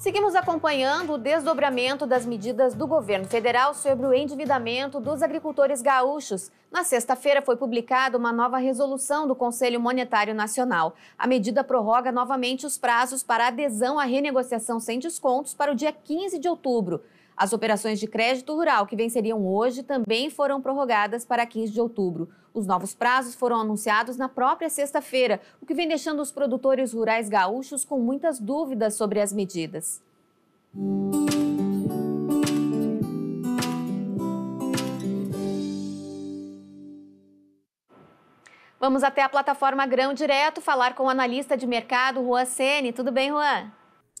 Seguimos acompanhando o desdobramento das medidas do governo federal sobre o endividamento dos agricultores gaúchos. Na sexta-feira foi publicada uma nova resolução do Conselho Monetário Nacional. A medida prorroga novamente os prazos para adesão à renegociação sem descontos para o dia 15 de outubro. As operações de crédito rural que venceriam hoje também foram prorrogadas para 15 de outubro. Os novos prazos foram anunciados na própria sexta-feira, o que vem deixando os produtores rurais gaúchos com muitas dúvidas sobre as medidas. Vamos até a plataforma Grão Direto falar com o analista de mercado, Juan Seni. Tudo bem, Juan?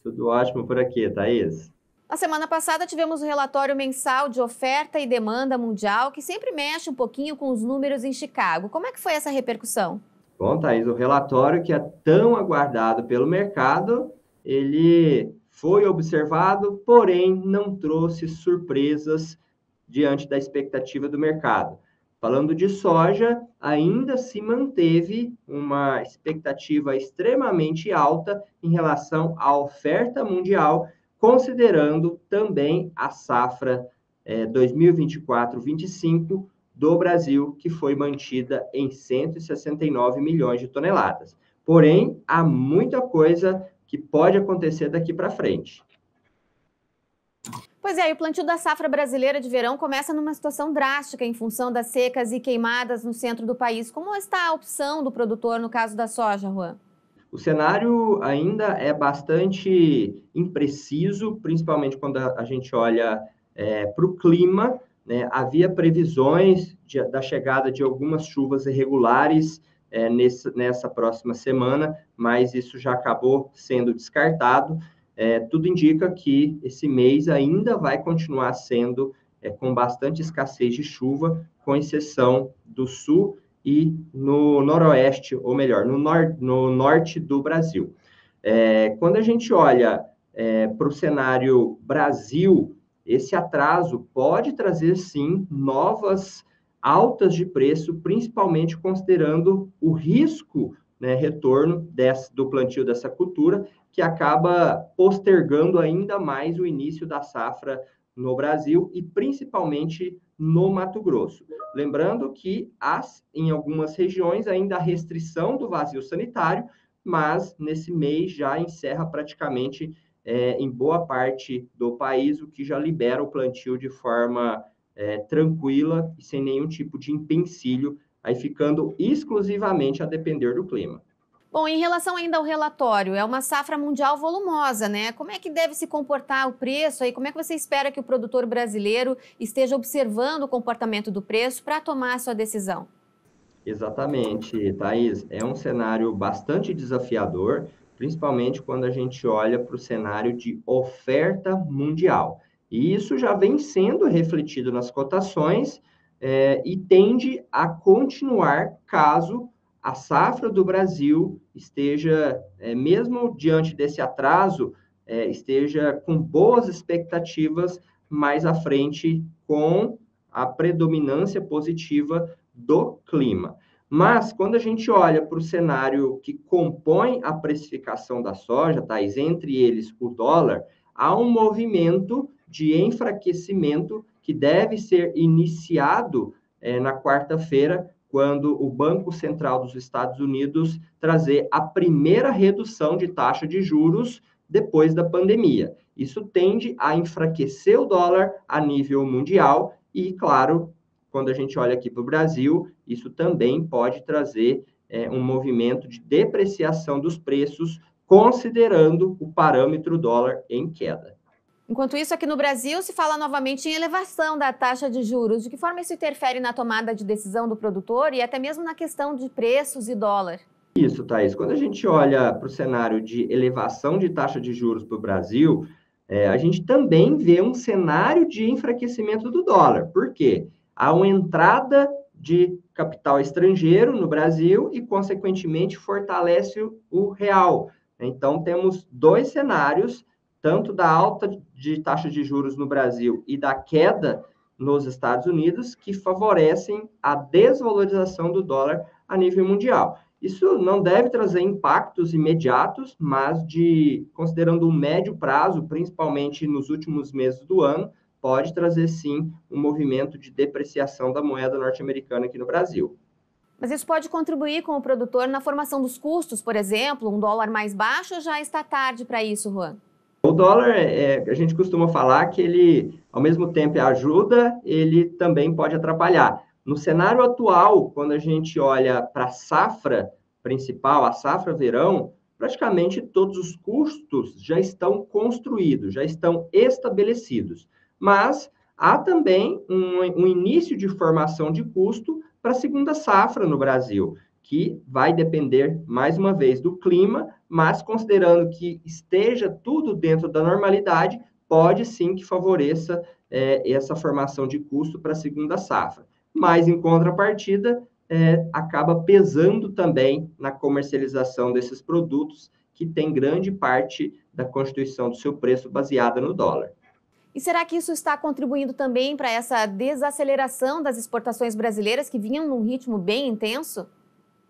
Tudo ótimo por aqui, Thaís. Na semana passada tivemos o relatório mensal de oferta e demanda mundial, que sempre mexe um pouquinho com os números em Chicago. Como é que foi essa repercussão? Bom, Thaís, o relatório que é tão aguardado pelo mercado, ele foi observado, porém não trouxe surpresas diante da expectativa do mercado. Falando de soja, ainda se manteve uma expectativa extremamente alta em relação à oferta mundial, considerando também a safra 2024-25 do Brasil, que foi mantida em 169 milhões de toneladas. Porém, há muita coisa que pode acontecer daqui para frente. Pois é, e o plantio da safra brasileira de verão começa numa situação drástica em função das secas e queimadas no centro do país. Como está a opção do produtor no caso da soja, Juan? O cenário ainda é bastante impreciso, principalmente quando a gente olha para o clima, né? Havia previsões da chegada de algumas chuvas irregulares nessa próxima semana, mas isso já acabou sendo descartado. Tudo indica que esse mês ainda vai continuar sendo com bastante escassez de chuva, com exceção do sul e no noroeste, ou melhor, no norte do Brasil. Quando a gente olha para o cenário Brasil, esse atraso pode trazer, sim, novas altas de preço, principalmente considerando o risco, né, retorno do plantio dessa cultura, que acaba postergando ainda mais o início da safra no Brasil e principalmente no Mato Grosso. Lembrando que em algumas regiões ainda a restrição do vazio sanitário, mas nesse mês já encerra praticamente em boa parte do país, o que já libera o plantio de forma tranquila e sem nenhum tipo de empecilho, aí ficando exclusivamente a depender do clima. Bom, em relação ainda ao relatório, é uma safra mundial volumosa, né? Como é que deve se comportar o preço aí? Como é que você espera que o produtor brasileiro esteja observando o comportamento do preço para tomar a sua decisão? Exatamente, Thaís. É um cenário bastante desafiador, principalmente quando a gente olha para o cenário de oferta mundial. E isso já vem sendo refletido nas cotações e tende a continuar caso a safra do Brasil esteja, mesmo diante desse atraso, esteja com boas expectativas mais à frente com a predominância positiva do clima. Mas, quando a gente olha para o cenário que compõe a precificação da soja, Thais, entre eles o dólar, há um movimento de enfraquecimento que deve ser iniciado na quarta-feira, quando o Banco Central dos Estados Unidos trazer a primeira redução de taxa de juros depois da pandemia. Isso tende a enfraquecer o dólar a nível mundial e, claro, quando a gente olha aqui para o Brasil, isso também pode trazer um movimento de depreciação dos preços, considerando o parâmetro dólar em queda. Enquanto isso, aqui no Brasil, se fala novamente em elevação da taxa de juros. De que forma isso interfere na tomada de decisão do produtor e até mesmo na questão de preços e dólar? Isso, Thaís. Quando a gente olha para o cenário de elevação de taxa de juros para o Brasil, a gente também vê um cenário de enfraquecimento do dólar. Por quê? Há uma entrada de capital estrangeiro no Brasil e, consequentemente, fortalece o real. Então, temos dois cenários, tanto da alta de taxa de juros no Brasil e da queda nos Estados Unidos, que favorecem a desvalorização do dólar a nível mundial. isso não deve trazer impactos imediatos, mas considerando um médio prazo, principalmente nos últimos meses do ano, pode trazer sim um movimento de depreciação da moeda norte-americana aqui no Brasil. Mas isso pode contribuir com o produtor na formação dos custos, por exemplo, um dólar mais baixo, ou já está tarde para isso, Juan? O dólar, a gente costuma falar que ele, ao mesmo tempo, ajuda, ele também pode atrapalhar. No cenário atual, quando a gente olha para a safra principal, a safra verão, praticamente todos os custos já estão construídos, já estão estabelecidos. Mas há também um início de formação de custo para a segunda safra no Brasil, que vai depender, mais uma vez, do clima, mas considerando que esteja tudo dentro da normalidade, pode sim que favoreça essa formação de custo para a segunda safra. Mas, em contrapartida, acaba pesando também na comercialização desses produtos, que tem grande parte da constituição do seu preço baseada no dólar. E será que isso está contribuindo também para essa desaceleração das exportações brasileiras, que vinham num ritmo bem intenso?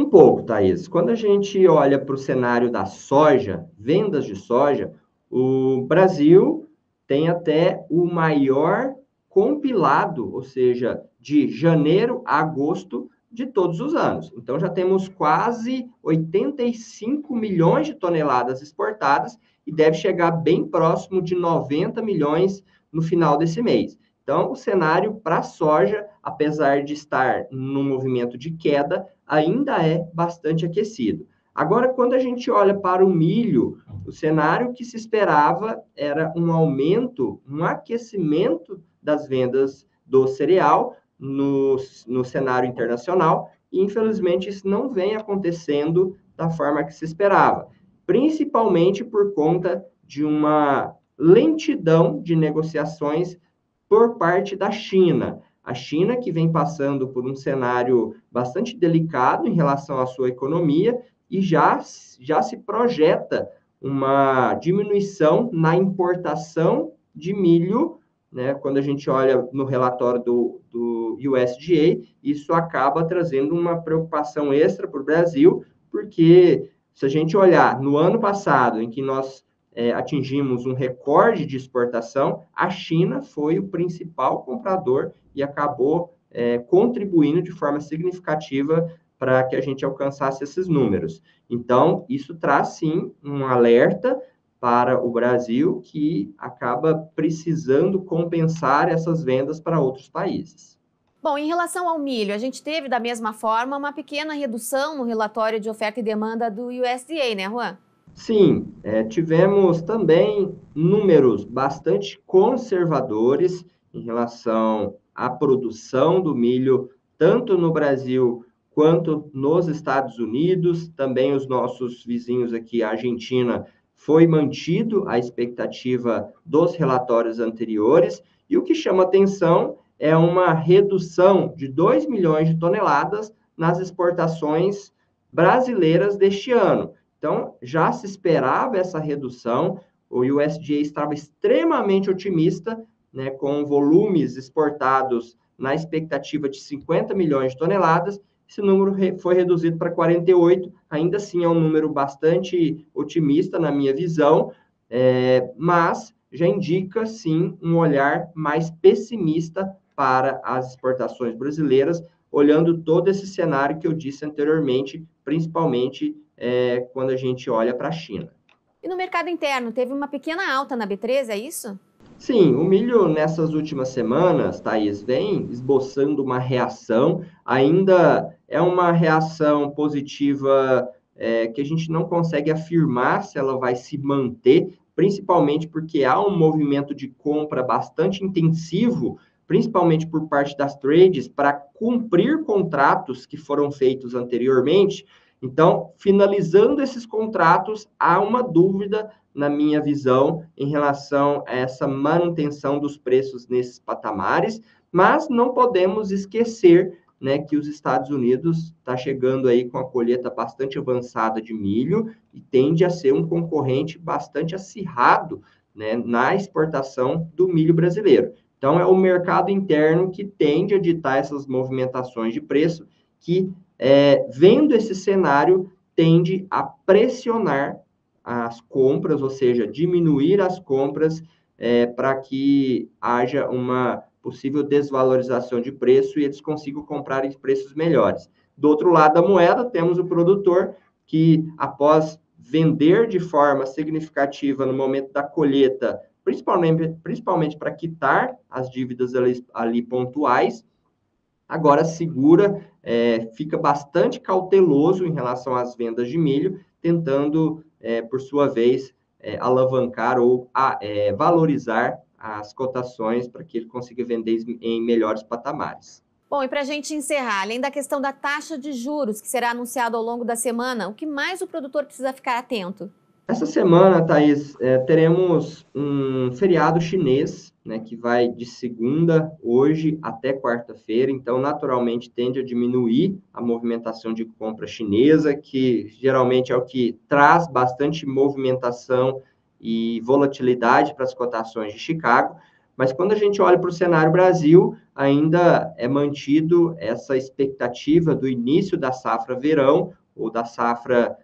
Um pouco, Thaís. Quando a gente olha para o cenário da soja, vendas de soja, o Brasil tem até o maior compilado, ou seja, de janeiro a agosto de todos os anos. Então, já temos quase 85 milhões de toneladas exportadas e deve chegar bem próximo de 90 milhões no final desse mês. Então, o cenário para a soja, apesar de estar num movimento de queda, ainda é bastante aquecido. Agora, quando a gente olha para o milho, o cenário que se esperava era um aumento, um aquecimento das vendas do cereal no cenário internacional, e infelizmente isso não vem acontecendo da forma que se esperava, principalmente por conta de uma lentidão de negociações por parte da China. A China, que vem passando por um cenário bastante delicado em relação à sua economia e já se projeta uma diminuição na importação de milho, né? Quando a gente olha no relatório do USDA, isso acaba trazendo uma preocupação extra para o Brasil, porque se a gente olhar no ano passado, em que nós atingimos um recorde de exportação, a China foi o principal comprador e acabou contribuindo de forma significativa para que a gente alcançasse esses números. Então, isso traz, sim, um alerta para o Brasil, que acaba precisando compensar essas vendas para outros países. Bom, em relação ao milho, a gente teve, da mesma forma, uma pequena redução no relatório de oferta e demanda do USDA, né, Juan? Sim, tivemos também números bastante conservadores em relação à produção do milho, tanto no Brasil quanto nos Estados Unidos. Também os nossos vizinhos aqui, a Argentina, foi mantido a expectativa dos relatórios anteriores. E o que chama atenção é uma redução de 2 milhões de toneladas nas exportações brasileiras deste ano. Então, já se esperava essa redução, o USDA estava extremamente otimista, né, com volumes exportados na expectativa de 50 milhões de toneladas, esse número foi reduzido para 48, ainda assim é um número bastante otimista na minha visão, mas já indica, sim, um olhar mais pessimista para as exportações brasileiras, olhando todo esse cenário que eu disse anteriormente, principalmente quando a gente olha para a China. E no mercado interno, teve uma pequena alta na B3, é isso? Sim, o milho nessas últimas semanas, Thaís, vem esboçando uma reação, ainda é uma reação positiva que a gente não consegue afirmar se ela vai se manter, principalmente porque há um movimento de compra bastante intensivo, principalmente por parte das trades, para cumprir contratos que foram feitos anteriormente. Então, finalizando esses contratos, há uma dúvida, na minha visão, em relação a essa manutenção dos preços nesses patamares, mas não podemos esquecer, né, que os Estados Unidos está chegando aí com a colheita bastante avançada de milho e tende a ser um concorrente bastante acirrado, né, na exportação do milho brasileiro. Então, é o mercado interno que tende a ditar essas movimentações de preço, que vendo esse cenário, tende a pressionar as compras, ou seja, diminuir as compras para que haja uma possível desvalorização de preço e eles consigam comprar em preços melhores. Do outro lado da moeda, temos o produtor que, após vender de forma significativa no momento da colheita, principalmente para quitar as dívidas ali pontuais, agora segura, fica bastante cauteloso em relação às vendas de milho, tentando, por sua vez, alavancar ou valorizar as cotações para que ele consiga vender em melhores patamares. Bom, e para a gente encerrar, além da questão da taxa de juros, que será anunciada ao longo da semana, o que mais o produtor precisa ficar atento? Essa semana, Thaís, teremos um feriado chinês, né, que vai de segunda, hoje, até quarta-feira, então, naturalmente, tende a diminuir a movimentação de compra chinesa, que geralmente é o que traz bastante movimentação e volatilidade para as cotações de Chicago, mas quando a gente olha para o cenário Brasil, ainda é mantido essa expectativa do início da safra verão, ou da safra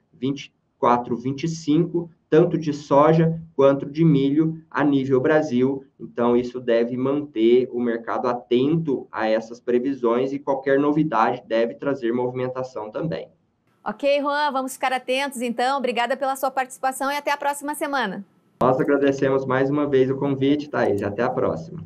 24-25, tanto de soja quanto de milho a nível Brasil. Então, isso deve manter o mercado atento a essas previsões e qualquer novidade deve trazer movimentação também. Ok, Juan, vamos ficar atentos então. Obrigada pela sua participação e até a próxima semana. Nós agradecemos mais uma vez o convite, Thaís, e até a próxima.